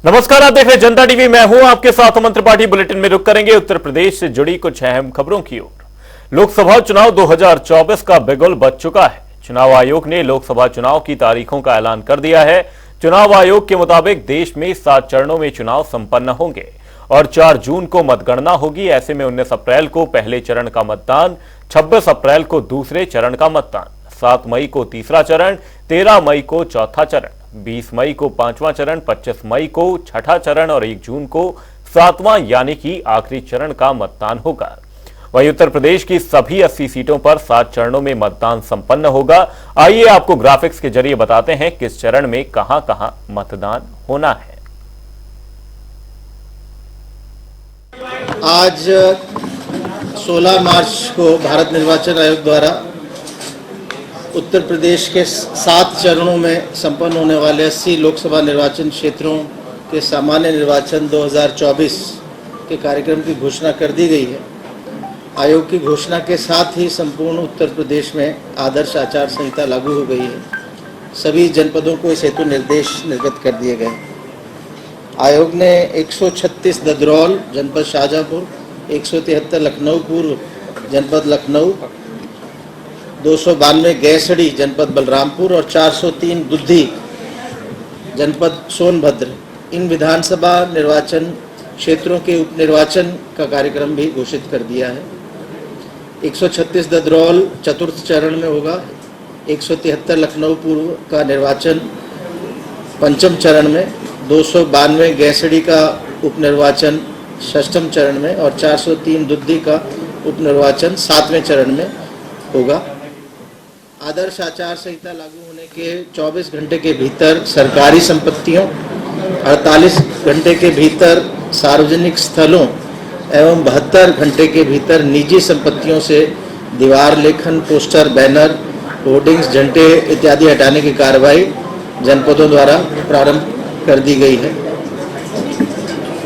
नमस्कार, आप देख रहे हैं जनता टीवी। मैं हूं आपके साथ मंत्र पार्टी। बुलेटिन में रुक करेंगे उत्तर प्रदेश से जुड़ी कुछ अहम खबरों की ओर। लोकसभा चुनाव 2024 का बिगुल बज चुका है। चुनाव आयोग ने लोकसभा चुनाव की तारीखों का ऐलान कर दिया है। चुनाव आयोग के मुताबिक देश में 7 चरणों में चुनाव संपन्न होंगे और 4 जून को मतगणना होगी। ऐसे में 19 अप्रैल को पहले चरण का मतदान, 26 अप्रैल को दूसरे चरण का मतदान, 7 मई को तीसरा चरण, 13 मई को चौथा चरण, 20 मई को 5वां चरण, 25 मई को छठा चरण और 1 जून को 7वां यानी कि आखिरी चरण का मतदान होगा। वहीं उत्तर प्रदेश की सभी 80 सीटों पर 7 चरणों में मतदान संपन्न होगा। आइए आपको ग्राफिक्स के जरिए बताते हैं किस चरण में कहां-कहां मतदान होना है। आज 16 मार्च को भारत निर्वाचन आयोग द्वारा उत्तर प्रदेश के 7 चरणों में संपन्न होने वाले 80 लोकसभा निर्वाचन क्षेत्रों के सामान्य निर्वाचन 2024 के कार्यक्रम की घोषणा कर दी गई है। आयोग की घोषणा के साथ ही संपूर्ण उत्तर प्रदेश में आदर्श आचार संहिता लागू हो गई है। सभी जनपदों को इस हेतु निर्देश निर्गत कर दिए गए। आयोग ने 136 ददरौल जनपद शाहजहाँपुर, 173 लखनऊ पूर्व जनपद लखनऊ, 292 गैसड़ी जनपद बलरामपुर और 403 दुद्धी जनपद सोनभद्र, इन विधानसभा निर्वाचन क्षेत्रों के उपनिर्वाचन का कार्यक्रम भी घोषित कर दिया है। 136 ददरौल चतुर्थ चरण में होगा, 173 लखनऊ पूर्व का निर्वाचन पंचम चरण में, 292 गैसड़ी का उपनिर्वाचन षष्ठम चरण में और 403 दुद्धी का उपनिर्वाचन 7वें चरण में होगा। आदर्श आचार संहिता लागू होने के 24 घंटे के भीतर सरकारी संपत्तियों, 48 घंटे के भीतर सार्वजनिक स्थलों एवं 72 घंटे के भीतर निजी संपत्तियों से दीवार लेखन, पोस्टर, बैनर, होर्डिंग्स, झंडे इत्यादि हटाने की कार्रवाई जनपदों द्वारा प्रारंभ कर दी गई है।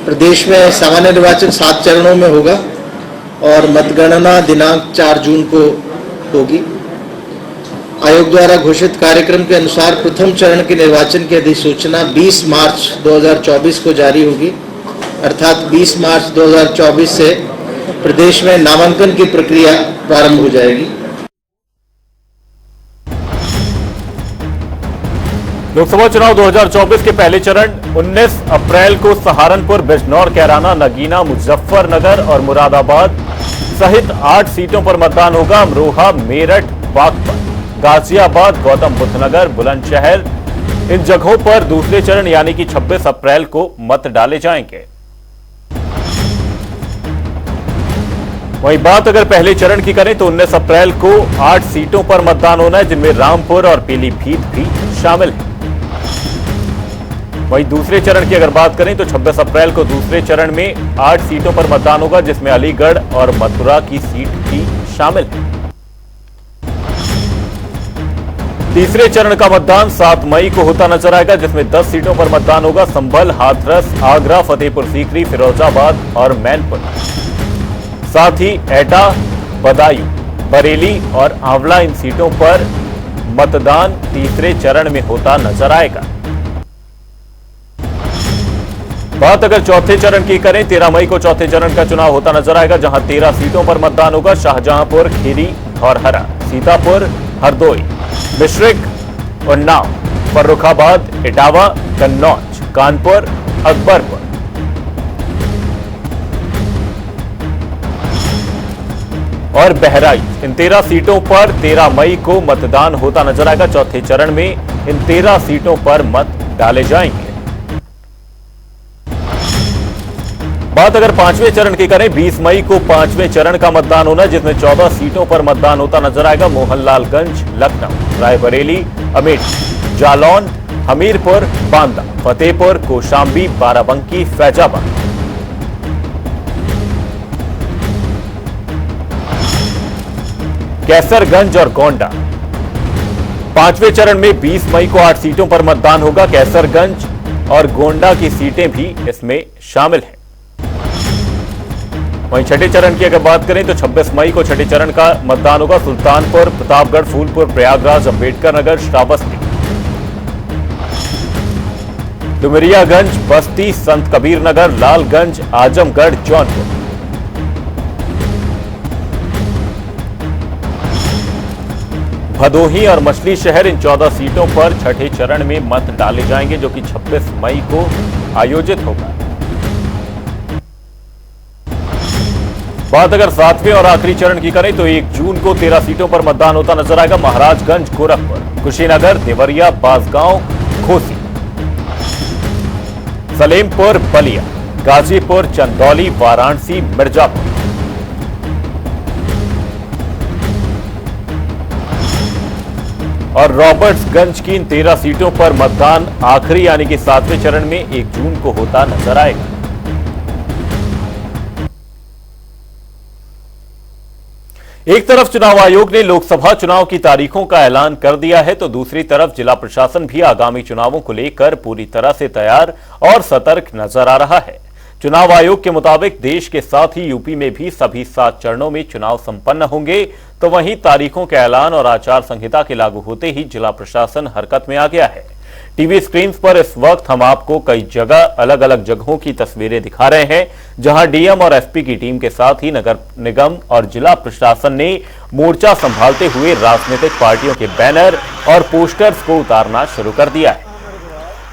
प्रदेश में सामान्य निर्वाचन 7 चरणों में होगा और मतगणना दिनांक 4 जून को होगी। आयोग द्वारा घोषित कार्यक्रम के अनुसार प्रथम चरण के निर्वाचन की अधिसूचना 20 मार्च 2024 को जारी होगी। अर्थात 20 मार्च 2024 से प्रदेश में नामांकन की प्रक्रिया प्रारंभ हो जाएगी। लोकसभा चुनाव 2024 के पहले चरण 19 अप्रैल को सहारनपुर, बिजनौर, कैराना, नगीना, मुजफ्फरनगर और मुरादाबाद सहित 8 सीटों पर मतदान होगा। अमरोहा, मेरठ, बागपत, गाजियाबाद, गौतम बुद्ध नगर, बुलंदशहर, इन जगहों पर दूसरे चरण यानी कि 26 अप्रैल को मत डाले जाएंगे। वहीं बात अगर पहले चरण की करें तो 19 अप्रैल को 8 सीटों पर मतदान होना है, जिनमें रामपुर और पीलीभीत भी शामिल है। वहीं दूसरे चरण की अगर बात करें तो 26 अप्रैल को दूसरे चरण में 8 सीटों पर मतदान होगा, जिसमें अलीगढ़ और मथुरा की सीट भी शामिल है। तीसरे चरण का मतदान 7 मई को होता नजर आएगा, जिसमें 10 सीटों पर मतदान होगा। संभल, हाथरस, आगरा, फतेहपुर सीकरी, फिरोजाबाद और मैनपुर, साथ ही एटा, बदायूं, बरेली और आंवला, इन सीटों पर मतदान तीसरे चरण में होता नजर आएगा। बात अगर चौथे चरण की करें, 13 मई को चौथे चरण का चुनाव होता नजर आएगा, जहां 13 सीटों पर मतदान होगा। शाहजहांपुर, खीरी, धौरहरा, सीतापुर, हरदोई, मिश्रिक, उन्नाव, फर्रुखाबाद, इटावा, कन्नौज, कानपुर, अकबरपुर। और बहराइच, इन 13 सीटों पर 13 मई को मतदान होता नजर आएगा। चौथे चरण में इन 13 सीटों पर मत डाले जाएंगे। बात अगर 5वें चरण की करें, 20 मई को 5वें चरण का मतदान होना है, जिसमें 14 सीटों पर मतदान होता नजर आएगा। मोहनलालगंज, लखनऊ, रायबरेली, अमेठी, जालौन, हमीरपुर, बांदा, फतेहपुर, कौशांबी, बाराबंकी, फैजाबाद। कैसरगंज और गोंडा, 5वें चरण में 20 मई को 8 सीटों पर मतदान होगा। कैसरगंज और गोंडा की सीटें भी इसमें शामिल हैं। वहीं छठे चरण की अगर बात करें तो 26 मई को छठे चरण का मतदान होगा। सुल्तानपुर, प्रतापगढ़, फूलपुर, प्रयागराज, अंबेडकर नगर, श्रावस्ती, डुमरियागंज, बस्ती, संत कबीर नगर, लालगंज, आजमगढ़, जौनपुर। भदोही और मछली शहर, इन 14 सीटों पर छठे चरण में मत डाले जाएंगे, जो कि 26 मई को आयोजित होगा। बात अगर 7वें और आखिरी चरण की करें तो 1 जून को 13 सीटों पर मतदान होता नजर आएगा। महाराजगंज, गोरखपुर, कुशीनगर, देवरिया, बांसगांव, घोसी, सलेमपुर, बलिया, गाजीपुर, चंदौली, वाराणसी, मिर्जापुर। और रॉबर्ट्सगंज की इन 13 सीटों पर मतदान आखिरी यानी कि 7वें चरण में 1 जून को होता नजर आएगा। एक तरफ चुनाव आयोग ने लोकसभा चुनाव की तारीखों का ऐलान कर दिया है, तो दूसरी तरफ जिला प्रशासन भी आगामी चुनावों को लेकर पूरी तरह से तैयार और सतर्क नजर आ रहा है। चुनाव आयोग के मुताबिक देश के साथ ही यूपी में भी सभी 7 चरणों में चुनाव संपन्न होंगे, तो वहीं तारीखों के ऐलान और आचार संहिता के लागू होते ही जिला प्रशासन हरकत में आ गया है। टीवी स्क्रीन पर इस वक्त हम आपको कई जगह अलग अलग जगहों की तस्वीरें दिखा रहे हैं, जहां डीएम और एसपी की टीम के साथ ही नगर निगम और जिला प्रशासन ने मोर्चा संभालते हुए राजनीतिक पार्टियों के बैनर और पोस्टर्स को उतारना शुरू कर दिया है।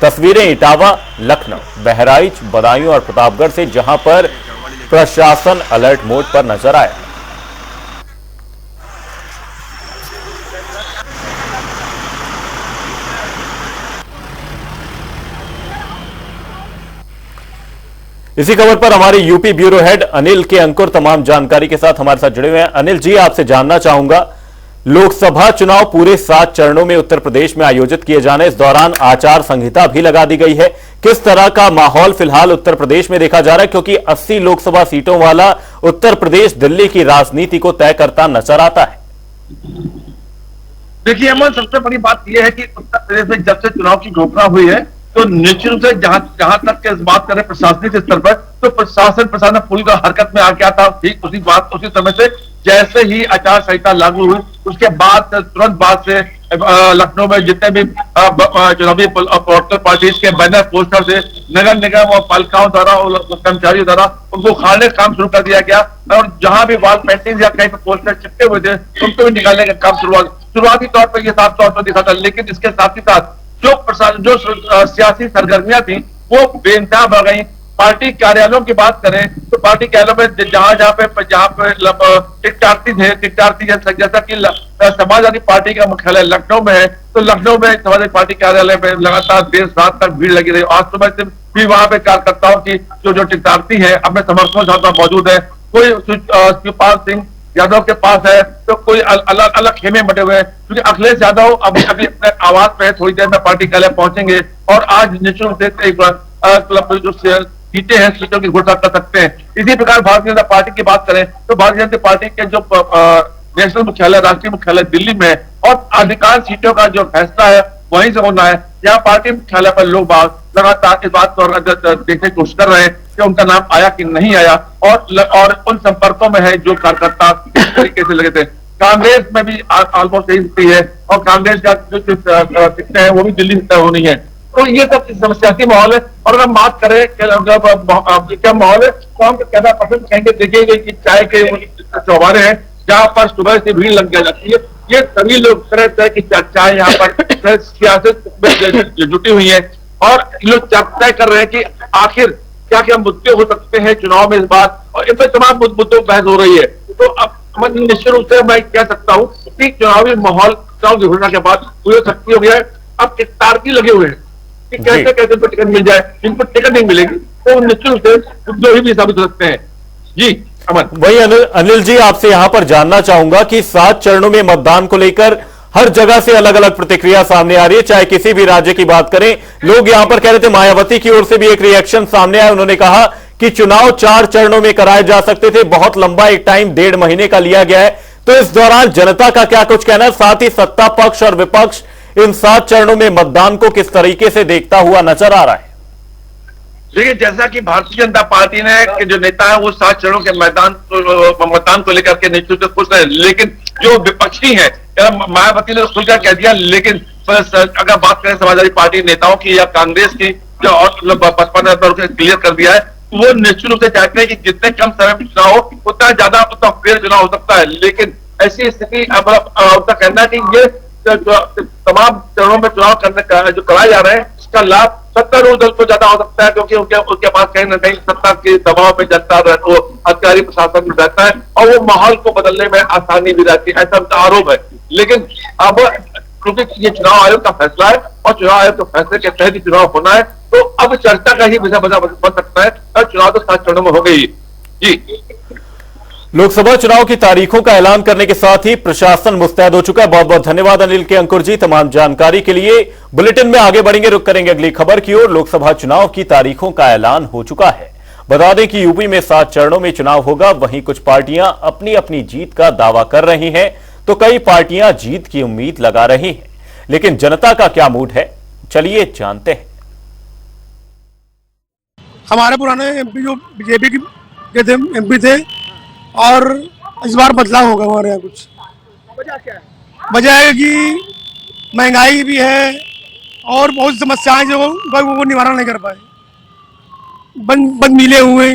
तस्वीरें इटावा, लखनऊ, बहराइच, बदायूं और प्रतापगढ़ से, जहां पर प्रशासन अलर्ट मोड पर नजर आया। इसी खबर पर हमारे यूपी ब्यूरो हेड अनिल के अंकुर तमाम जानकारी के साथ हमारे साथ जुड़े हुए हैं। अनिल जी, आपसे जानना चाहूंगा, लोकसभा चुनाव पूरे 7 चरणों में उत्तर प्रदेश में आयोजित किए जाने, इस दौरान आचार संहिता भी लगा दी गई है। किस तरह का माहौल फिलहाल उत्तर प्रदेश में देखा जा रहा है, क्योंकि 80 लोकसभा सीटों वाला उत्तर प्रदेश दिल्ली की राजनीति को तय करता नजर आता है? देखिए अमन, सबसे बड़ी बात यह है कि उत्तर प्रदेश में जब से चुनाव की घोषणा हुई है, तो निश्चित रूप से जहां तक के इस बात करें प्रशासनिक स्तर पर, तो प्रशासन पूरी हरकत में आ गया था। ठीक उसी समय से जैसे ही आचार संहिता लागू हुई, उसके बाद तुरंत बाद से लखनऊ में जितने भी चुनावी पॉलिटिकल पार्टीज के बैनर पोस्टर से नगर निगम और पालिकाओं द्वारा और कर्मचारियों द्वारा उनको उखाड़ने का काम शुरू कर दिया गया, और जहां भी वॉल पेंटिंग या कहीं पर पोस्टर चिपके हुए थे उनको भी निकालने का काम शुरुआती तौर पर यह साफ तौर पर दिखा था। लेकिन इसके साथ ही साथ जो सियासी सरगर्मियां थी वो बेइंतहा बढ़ गई। पार्टी कार्यालयों की बात करें तो पार्टी कार्यालयों में जहां पे टिकटार्थी जैसा कि समाजवादी पार्टी का मुख्यालय लखनऊ में है, तो लखनऊ में समाजवादी पार्टी कार्यालय में लगातार देर रात तक भीड़ लगी रही। आज सुबह से भी वहां पे कार्यकर्ताओं की जो टिकटार्थी है अपने समर्थकों के साथ मौजूद है। कोई शिवपाल सिंह यादव के पास है, तो कोई अलग अलग खेमे बटे हुए हैं, क्योंकि अखिलेश यादव अभी अपने आवाज पे थोड़ी देर में पार्टी कार्यालय पहुंचेंगे और आज निश्चित रूप से एक बार जो सीटें हैं सीटों की घोषणा कर सकते हैं। इसी प्रकार भारतीय जनता पार्टी की बात करें तो भारतीय जनता पार्टी के जो नेशनल मुख्यालय, राष्ट्रीय मुख्यालय दिल्ली में है, और अधिकांश सीटों का जो फैसला है वहीं से होना है। यहाँ पार्टी मुख्यालय पर लोग लगातार इस बात को देखने की कोशिश कर रहे हैं कि उनका नाम आया कि नहीं आया, और उन संपर्कों में है जो कार्यकर्ता इस तरीके से लगे थे। कांग्रेस में भी ऑलमोस्ट यही स्थिति है, और कांग्रेस का जो टिकटें हैं वो भी दिल्ली से तय होनी है। तो ये सब समस्याती माहौल है। और अगर हम बात करें क्या माहौल है, तो हम कहना पसंद कहेंगे। देखिए कि चाय के चौबारे हैं जहाँ पर सुबह से भीड़ लग जाती है। ये सभी लोग तरह की चर्चाएं यहाँ पर सियासत में जुटी हुई है, और लोग तय कर रहे हैं कि आखिर क्या क्या मुद्दे हो सकते हैं चुनाव में इस बार, और इन पर तमाम मुद्दों पर बहस हो रही है। तो अब निश्चित रूप से मैं कह सकता हूँ कि चुनावी माहौल चुनाव की घोषणा के बाद पूरे सक्रिय हो गया है। अब टिकटार्थी लगे हुए हैं कि कैसे कैसे इनको टिकट मिल जाए, इनको टिकट नहीं मिलेगी तो निश्चित रूप से उपद्रवी भी साबित हो सकते हैं। जी अमन, वही अनिल जी, आपसे यहां पर जानना चाहूंगा कि 7 चरणों में मतदान को लेकर हर जगह से अलग अलग प्रतिक्रिया सामने आ रही है। चाहे किसी भी राज्य की बात करें, लोग यहां पर कह रहे थे, मायावती की ओर से भी एक रिएक्शन सामने आया। उन्होंने कहा कि चुनाव 4 चरणों में कराए जा सकते थे, बहुत लंबा एक टाइम 1.5 महीने का लिया गया है। तो इस दौरान जनता का क्या कुछ कहना है, साथ ही सत्ता पक्ष और विपक्ष इन 7 चरणों में मतदान को किस तरीके से देखता हुआ नजर आ रहा है? देखिए, जैसा कि भारतीय जनता पार्टी ने के जो नेता है वो 7 चरणों के मतदान को लेकर के निश्चित खुश है, लेकिन जो विपक्षी है मायावती ने खुलकर कह दिया। लेकिन अगर बात करें समाजवादी पार्टी नेताओं की या कांग्रेस की, जो और बसपा ने क्लियर कर दिया है, वो निश्चित रूप से चाहते हैं कि जितने कम समय में चुनाव हो उतना ज्यादा उतना फेयर चुनाव हो सकता है। लेकिन ऐसी स्थिति अब उनका कहना है कि ये तमाम चरणों में चुनाव करने का जो कराए जा रहे हैं इसका लाभ सत्तारूढ़ दल को ज्यादा हो सकता है, क्योंकि उनके पास कहीं ना कहीं सत्ता के दबाव में जनता अधिकारी प्रशासन में रहता है और वो माहौल को बदलने में आसानी भी रहती है, ऐसा उनका आरोप है। लेकिन अब क्योंकि ये चुनाव आयोग का फैसला है और चुनाव आयोग के फैसले के तहत ही चुनाव होना है, तो अब चर्चा का ही विषय बन सकता है और चुनाव तो 7 चरणों में हो गई जी। लोकसभा चुनाव की तारीखों का ऐलान करने के साथ ही प्रशासन मुस्तैद हो चुका है। बहुत बहुत धन्यवाद अनिल के अंकुर जी तमाम जानकारी के लिए। बुलेटिन में आगे बढ़ेंगे, रुक करेंगे अगली खबर की ओर। लोकसभा चुनाव की तारीखों का ऐलान हो चुका है। बता दें कि यूपी में 7 चरणों में चुनाव होगा। वहीं कुछ पार्टियां अपनी अपनी जीत का दावा कर रही हैं तो कई पार्टियां जीत की उम्मीद लगा रही हैं। लेकिन जनता का क्या मूड है, चलिए जानते हैं। हमारे पुराने एमपी जो बीजेपी के थे एमपी थे और इस बार बदलाव होगा हमारे यहाँ कुछ। वजह क्या है? वजह है कि महंगाई भी है और बहुत समस्याएं जो वो निवारण नहीं कर पाए, बंद मिले हुए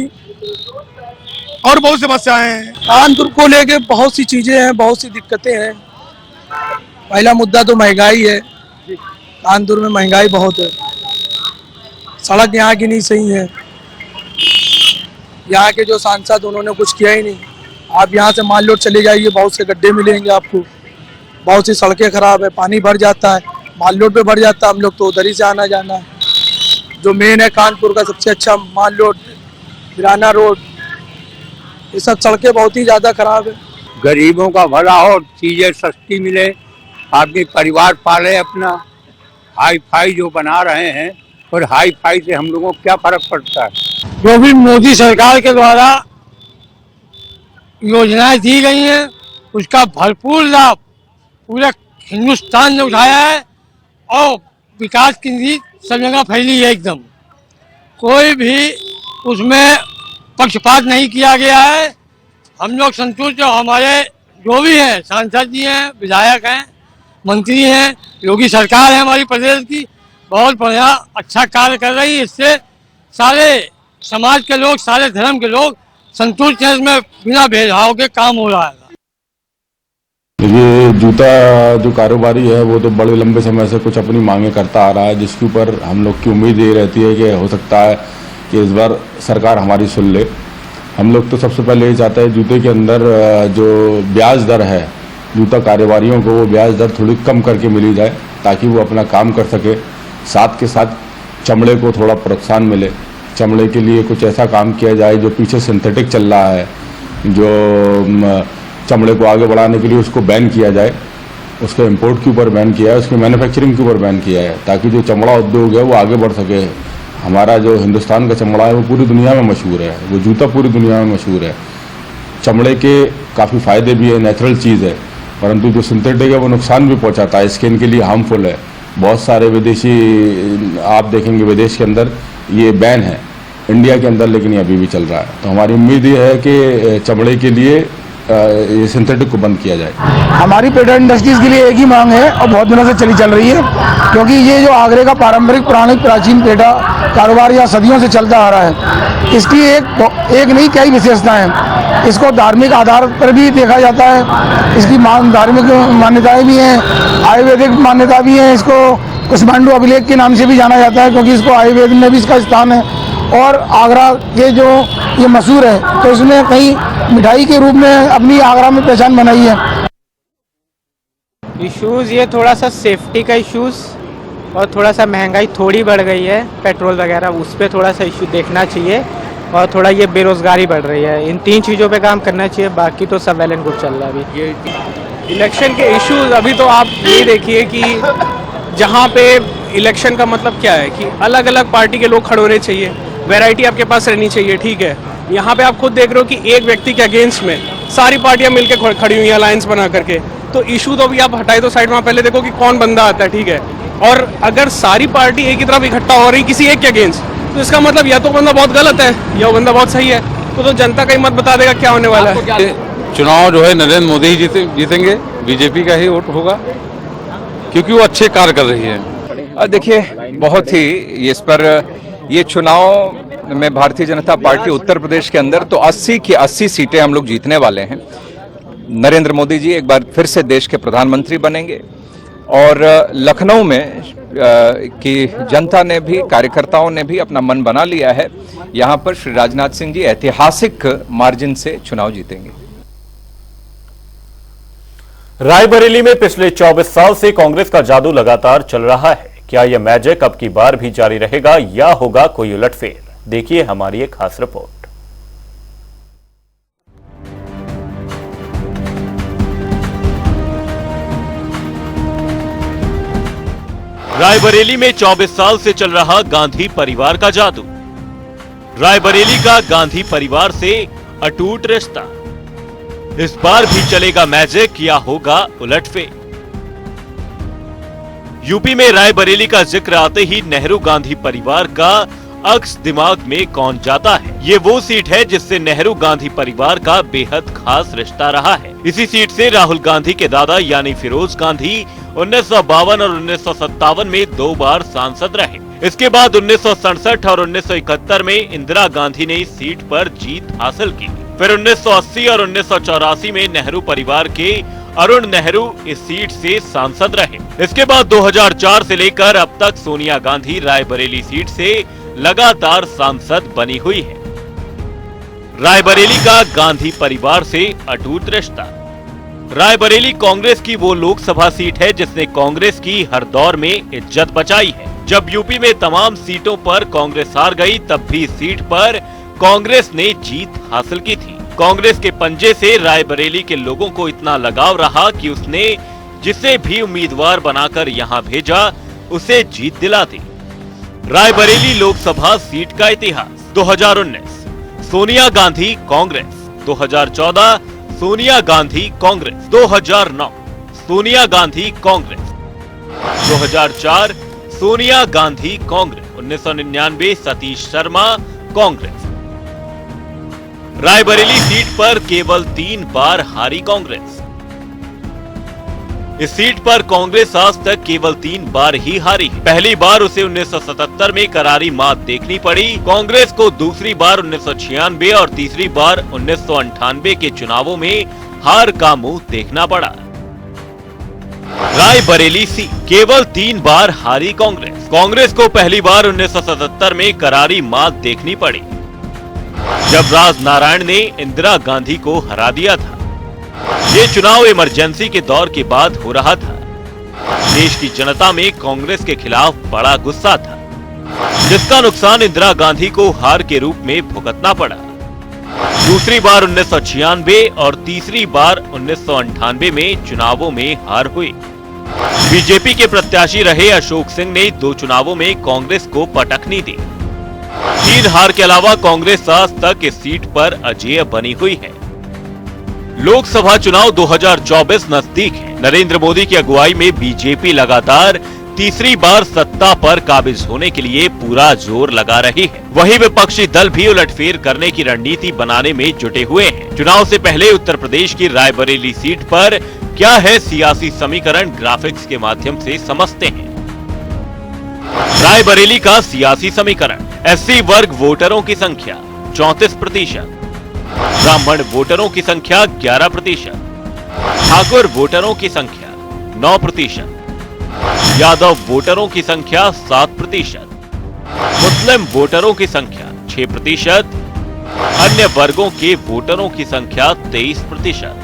और बहुत समस्याएं हैं। कानपुर को लेके बहुत सी चीजें हैं, बहुत सी दिक्कतें हैं। पहला मुद्दा तो महंगाई है। कानपुर में महंगाई बहुत है। सड़क यहाँ की नहीं सही है। यहाँ के जो सांसद उन्होंने कुछ किया ही नहीं। आप यहाँ से मान लो चले जाइए, बहुत से गड्ढे मिलेंगे आपको, बहुत सी सड़कें खराब है, पानी भर जाता है, माल रोड पे भर जाता है। हम लोग तो उधर ही से आना जाना है। जो मेन है कानपुर का सबसे अच्छा माल रोड, बिराना रोड, ये सब सड़कें बहुत ही ज्यादा खराब है। गरीबों का भला हो, चीजें सस्ती मिले, आदमी परिवार पाले अपना। हाई फाई जो बना रहे हैं और हाई फाई से हम लोगों को क्या फर्क पड़ता है। जो भी मोदी सरकार के द्वारा योजनाएं दी गई हैं उसका भरपूर लाभ पूरे हिंदुस्तान ने उठाया है और विकास की नीति सब जगह फैली है एकदम। कोई भी उसमें पक्षपात नहीं किया गया है। हम लोग संतुष्ट हैं। हमारे जो भी हैं सांसद जी हैं, विधायक हैं, मंत्री हैं, योगी सरकार है हमारी प्रदेश की, बहुत बढ़िया अच्छा कार्य कर रही है। इससे सारे समाज के लोग, सारे धर्म के लोग संतुष्ट हैं। इसमें बिना भेदभाव के काम हो रहा है। ये जूता जो कारोबारी है वो तो बड़े लंबे समय से कुछ अपनी मांगे करता आ रहा है, जिसके ऊपर हम लोग की उम्मीद ये रहती है कि हो सकता है कि इस बार सरकार हमारी सुन ले। हम लोग तो सबसे पहले ये चाहते हैं जूते के अंदर जो ब्याज दर है जूता कारोबारियों को, वो ब्याज दर थोड़ी कम करके मिली जाए ताकि वो अपना काम कर सके। साथ के साथ चमड़े को थोड़ा प्रोत्साहन मिले। चमड़े के लिए कुछ ऐसा काम किया जाए जो पीछे सिंथेटिक चल रहा है, जो चमड़े को आगे बढ़ाने के लिए उसको बैन किया जाए, उसके इंपोर्ट के ऊपर बैन किया है, उसकी मैन्युफैक्चरिंग के ऊपर बैन किया है, ताकि जो चमड़ा उद्योग है वो आगे बढ़ सके। हमारा जो हिंदुस्तान का चमड़ा है वो पूरी दुनिया में मशहूर है, वो जूता पूरी दुनिया में मशहूर है। चमड़े के काफ़ी फ़ायदे भी है, नेचुरल चीज़ है, परंतु जो सिंथेटिक है वो नुकसान भी पहुँचाता है, स्किन के लिए हार्मफुल है। बहुत सारे विदेशी आप देखेंगे विदेश के अंदर ये बैन है, इंडिया के अंदर लेकिन ये अभी भी चल रहा है। तो हमारी उम्मीद ये है कि चमड़े के लिए ये सिंथेटिक को बंद किया जाए। हमारी पेटा इंडस्ट्रीज के लिए एक ही मांग है और बहुत दिनों से चल रही है, क्योंकि ये जो आगरे का पारंपरिक प्राचीन पेटा कारोबार या सदियों से चलता आ रहा है, इसकी एक नहीं कई विशेषताएं हैं। इसको धार्मिक आधार पर भी देखा जाता है, इसकी धार्मिक मान्यताएं भी हैं, आयुर्वेदिक मान्यता भी है। इसको कुष्मांडू अभिलेख के नाम से भी जाना जाता है, क्योंकि इसको आयुर्वेद में भी इसका स्थान है। और आगरा के जो ये मशहूर है, तो इसने कहीं मिठाई के रूप में अपनी आगरा में पहचान बनाई है। इश्यूज़ ये थोड़ा सा सेफ्टी का इश्यूज़ और थोड़ा सा महंगाई थोड़ी बढ़ गई है, पेट्रोल वगैरह, उस पर थोड़ा सा इशू देखना चाहिए। और थोड़ा ये बेरोज़गारी बढ़ रही है, इन 3 चीज़ों पे काम करना चाहिए। बाकी तो सब वेल एंड गुड चल रहा है अभी। ये इलेक्शन के इश्यूज अभी तो आप ये देखिए कि जहाँ पे इलेक्शन का मतलब क्या है कि अलग अलग पार्टी के लोग खड़े होने चाहिए, वैरायटी आपके पास रहनी चाहिए, ठीक है। यहाँ पे आप खुद देख रहे हो कि एक व्यक्ति के अगेंस्ट में सारी पार्टियां मिलकर खड़ी हुई हैं अलायंस बना करके। तो इशू तो अभी आप हटाए तो साइड में पहले देखो कि कौन बंदा आता है, ठीक है। और अगर सारी पार्टी एक ही तरफ इकट्ठा हो रही किसी एक के अगेंस्ट, तो इसका मतलब या तो बंदा बहुत गलत है या वो बंदा बहुत सही है। तो जनता का ही मत बता देगा क्या होने वाला है। चुनाव जो है नरेंद्र मोदी ही जीतेंगे, बीजेपी का ही वोट होगा, क्योंकि वो अच्छे कार्य कर रही है। देखिए, बहुत ही इस पर ये चुनाव में भारतीय जनता पार्टी उत्तर प्रदेश के अंदर तो 80 की 80 सीटें हम लोग जीतने वाले हैं। नरेंद्र मोदी जी एक बार फिर से देश के प्रधानमंत्री बनेंगे और लखनऊ में की जनता ने भी, कार्यकर्ताओं ने भी अपना मन बना लिया है। यहाँ पर श्री राजनाथ सिंह जी ऐतिहासिक मार्जिन से चुनाव जीतेंगे। रायबरेली में पिछले 24 साल से कांग्रेस का जादू लगातार चल रहा है। क्या यह मैजिक अब की बार भी जारी रहेगा या होगा कोई उलटफेर? देखिए हमारी एक खास रिपोर्ट। रायबरेली में 24 साल से चल रहा गांधी परिवार का जादू। रायबरेली का गांधी परिवार से अटूट रिश्ता। इस बार भी चलेगा मैजिक या होगा उलटफेर? यूपी में रायबरेली का जिक्र आते ही नेहरू गांधी परिवार का अक्स दिमाग में कौन जाता है। ये वो सीट है जिससे नेहरू गांधी परिवार का बेहद खास रिश्ता रहा है। इसी सीट से राहुल गांधी के दादा यानी फिरोज गांधी 1952 और 1957 में 2 बार सांसद रहे। इसके बाद 1967 और 1971 में इंदिरा गांधी ने इस सीट पर जीत हासिल की। फिर 1980 और 1984 में नेहरू परिवार के अरुण नेहरू इस सीट से सांसद रहे। इसके बाद 2004 से लेकर अब तक सोनिया गांधी रायबरेली सीट से लगातार सांसद बनी हुई है। रायबरेली का गांधी परिवार से अटूट रिश्ता। रायबरेली कांग्रेस की वो लोकसभा सीट है जिसने कांग्रेस की हर दौर में इज्जत बचाई है। जब यूपी में तमाम सीटों पर कांग्रेस हार गई तब भी इस सीट पर कांग्रेस ने जीत हासिल की थी। कांग्रेस के पंजे से रायबरेली के लोगों को इतना लगाव रहा कि उसने जिसे भी उम्मीदवार बनाकर यहां भेजा उसे जीत दिला दी। रायबरेली लोकसभा सीट का इतिहास। 2019 सोनिया गांधी कांग्रेस, 2014 सोनिया गांधी कांग्रेस, 2009 सोनिया गांधी कांग्रेस, 2004 सोनिया गांधी कांग्रेस, 1999 सतीश शर्मा कांग्रेस। रायबरेली सीट पर केवल 3 बार हारी कांग्रेस। इस सीट पर कांग्रेस आज तक केवल 3 बार ही हारी। पहली बार उसे 1977 में करारी मात देखनी पड़ी। कांग्रेस को दूसरी बार 1996 और तीसरी बार 1998 के चुनावों में हार का मुंह देखना पड़ा। रायबरेली सीट केवल 3 बार हारी कांग्रेस। कांग्रेस को पहली बार 1977 में करारी मात देखनी पड़ी जब राज नारायण ने इंदिरा गांधी को हरा दिया था। ये चुनाव इमरजेंसी के दौर के बाद हो रहा था। देश की जनता में कांग्रेस के खिलाफ बड़ा गुस्सा था, जिसका नुकसान इंदिरा गांधी को हार के रूप में भुगतना पड़ा। दूसरी बार 1996 और तीसरी बार 1998 में चुनावों में हार हुई। बीजेपी के प्रत्याशी रहे अशोक सिंह ने 2 चुनावों में कांग्रेस को पटकनी दी। 3 हार के अलावा कांग्रेस आज तक इस सीट पर अजेय बनी हुई है। लोकसभा चुनाव 2024 नजदीक है। नरेंद्र मोदी की अगुवाई में बीजेपी लगातार तीसरी बार सत्ता पर काबिज होने के लिए पूरा जोर लगा रही है। वहीं विपक्षी दल भी उलटफेर करने की रणनीति बनाने में जुटे हुए हैं। चुनाव से पहले उत्तर प्रदेश की रायबरेली सीट पर क्या है सियासी समीकरण, ग्राफिक्स के माध्यम से समझते हैं। रायबरेली का सियासी समीकरण। एससी वर्ग वोटरों की संख्या 34%, ब्राह्मण वोटरों की संख्या 11%, ठाकुर वोटरों की संख्या 9%, यादव वोटरों की संख्या 7%, मुस्लिम वोटरों की संख्या 6%, अन्य वर्गों के वोटरों की संख्या 23%।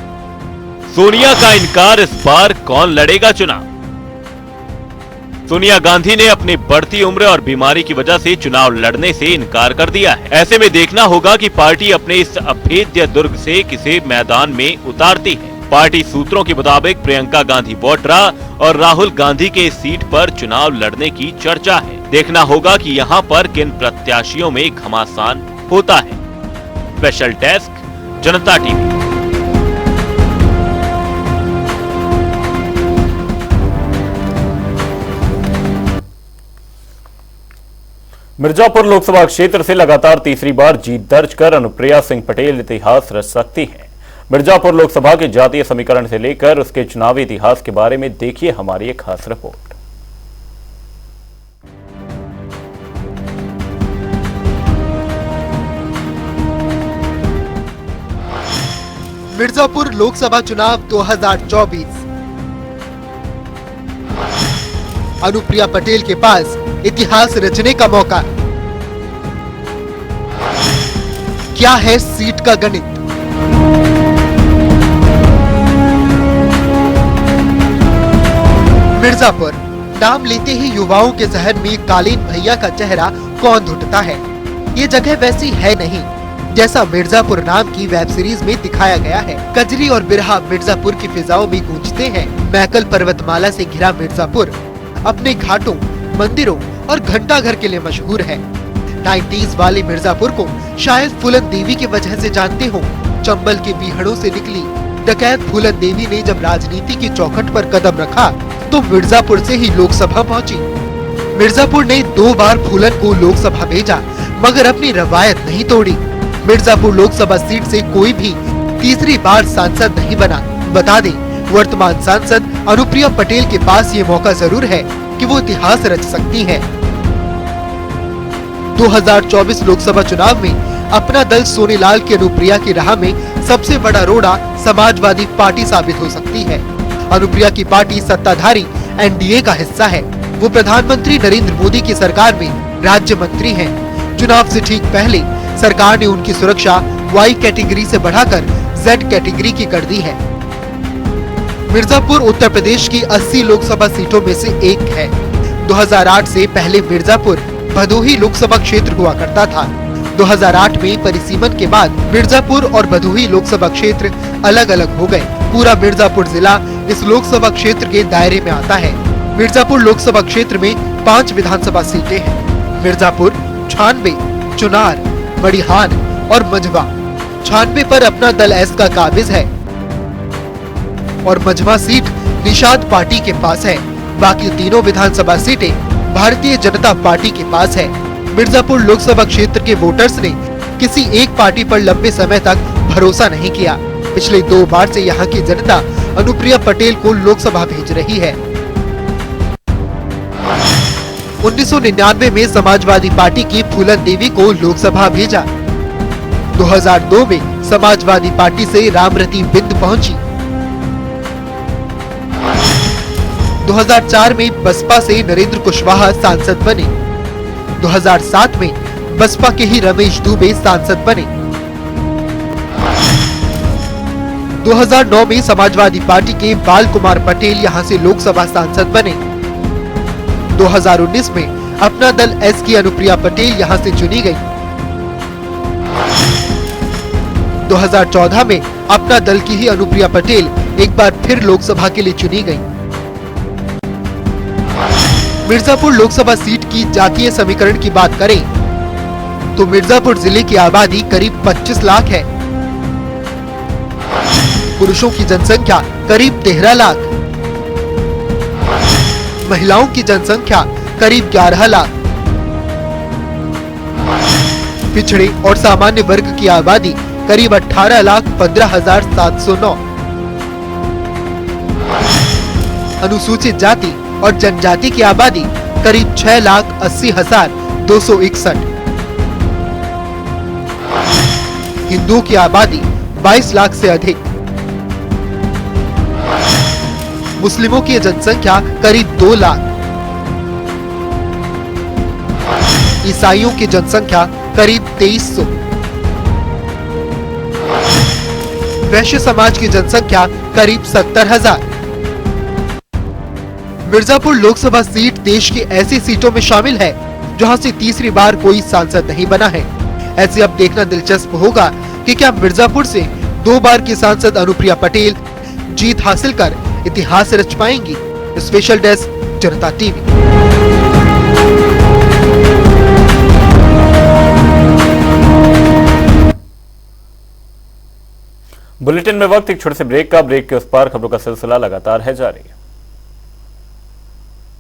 सोनिया का इनकार, इस बार कौन लड़ेगा चुनाव? सोनिया गांधी ने अपनी बढ़ती उम्र और बीमारी की वजह से चुनाव लड़ने से इनकार कर दिया है। ऐसे में देखना होगा कि पार्टी अपने इस अभेद्य दुर्ग से किसे मैदान में उतारती है। पार्टी सूत्रों के मुताबिक प्रियंका गांधी वाड्रा और राहुल गांधी के इस सीट पर चुनाव लड़ने की चर्चा है। देखना होगा कि यहां पर किन प्रत्याशियों में घमासान होता है। स्पेशल डेस्क, जनता टीवी। मिर्जापुर लोकसभा क्षेत्र से लगातार तीसरी बार जीत दर्ज कर अनुप्रिया सिंह पटेल इतिहास रच सकती हैं। मिर्जापुर लोकसभा के जातीय समीकरण से लेकर उसके चुनावी इतिहास के बारे में देखिए हमारी एक खास रिपोर्ट। मिर्जापुर लोकसभा चुनाव 2024। अनुप्रिया पटेल के पास इतिहास रचने का मौका। क्या है सीट का गणित? मिर्जापुर नाम लेते ही युवाओं के जहन में कालीन भैया का चेहरा कौन ढूंढता है। ये जगह वैसी है नहीं जैसा मिर्जापुर नाम की वेब सीरीज में दिखाया गया है। कजरी और बिरहा मिर्जापुर की फिजाओं में गूंजते हैं। मैकल पर्वतमाला से घिरा मिर्जापुर अपने घाटों, मंदिरों और घंटाघर के लिए मशहूर है। 90s वाले मिर्जापुर को शायद फूलन देवी की वजह से जानते हो। चंबल के बीहड़ों से निकली डकैत फूलन देवी ने जब राजनीति की चौखट पर कदम रखा तो मिर्जापुर से ही लोकसभा पहुंची। मिर्जापुर ने 2 बार फूलन को लोकसभा भेजा मगर अपनी रवायत नहीं तोड़ी। मिर्जापुर लोकसभा सीट से कोई भी तीसरी बार सांसद नहीं बना। बता दें, वर्तमान सांसद अनुप्रिया पटेल के पास ये मौका जरूर है कि वो इतिहास रच सकती हैं। 2024 लोकसभा चुनाव में अपना दल सोनेलाल की अनुप्रिया की राह में सबसे बड़ा रोड़ा समाजवादी पार्टी साबित हो सकती है। अनुप्रिया की पार्टी सत्ताधारी एनडीए का हिस्सा है। वो प्रधानमंत्री नरेंद्र मोदी की सरकार में राज्य मंत्री हैं। चुनाव से ठीक पहले सरकार ने उनकी सुरक्षा वाई कैटेगरी से बढ़ाकर जेड कैटेगरी की कर दी है। मिर्जापुर उत्तर प्रदेश की 80 लोकसभा सीटों में से एक है। 2008 से पहले मिर्जापुर भदोही लोकसभा क्षेत्र हुआ करता था। 2008 में परिसीमन के बाद मिर्जापुर और भदोही लोकसभा क्षेत्र अलग अलग हो गए। पूरा मिर्जापुर जिला इस लोकसभा क्षेत्र के दायरे में आता है। मिर्जापुर लोकसभा क्षेत्र में 5 विधानसभा सीटें हैं। मिर्जापुर, छानबे, चुनार, मड़िहान और मझवा। छानबे पर अपना दल एस का काबिज है और मझवा सीट निषाद पार्टी के पास है। बाकी तीनों विधानसभा सीटें भारतीय जनता पार्टी के पास है। मिर्जापुर लोकसभा क्षेत्र के वोटर्स ने किसी एक पार्टी पर लंबे समय तक भरोसा नहीं किया। पिछले 2 बार से यहाँ की जनता अनुप्रिया पटेल को लोकसभा भेज रही है। 1999 में समाजवादी पार्टी की फूलन देवी को लोकसभा भेजा। 2002 में समाजवादी पार्टी से रामरती बिंद पहुंची। 2004 में बसपा से नरेंद्र कुशवाहा सांसद बने। 2007 में बसपा के ही रमेश दुबे सांसद बने। 2009 में समाजवादी पार्टी के बाल कुमार पटेल यहां से लोकसभा सांसद बने। 2019 में अपना दल एस की अनुप्रिया पटेल यहां से चुनी गई। 2014 में अपना दल की ही अनुप्रिया पटेल एक बार फिर लोकसभा के लिए चुनी गई। मिर्जापुर लोकसभा सीट की जातीय समीकरण की बात करें तो मिर्जापुर जिले की आबादी करीब 25 लाख है। पुरुषों की जनसंख्या करीब 13 लाख, महिलाओं की जनसंख्या करीब 11 लाख। पिछड़े और सामान्य वर्ग की आबादी करीब 18,15,709। अनुसूचित जाति और जनजाति की आबादी करीब 6,80,261। हिंदुओं की आबादी 22 लाख से अधिक। मुस्लिमों की जनसंख्या करीब 2 लाख। ईसाइयों की जनसंख्या करीब 2300। वैश्य समाज की जनसंख्या करीब 70,000। मिर्जापुर लोकसभा सीट देश की ऐसी सीटों में शामिल है जहां से तीसरी बार कोई सांसद नहीं बना है। ऐसे अब देखना दिलचस्प होगा कि क्या मिर्जापुर से 2 बार की सांसद अनुप्रिया पटेल जीत हासिल कर इतिहास रच पाएंगी। स्पेशल डेस्क, जनता टीवी। बुलेटिन में वक्त एक छोटे से ब्रेक का। ब्रेक के उस पार खबरों का सिलसिला लगातार है जारी।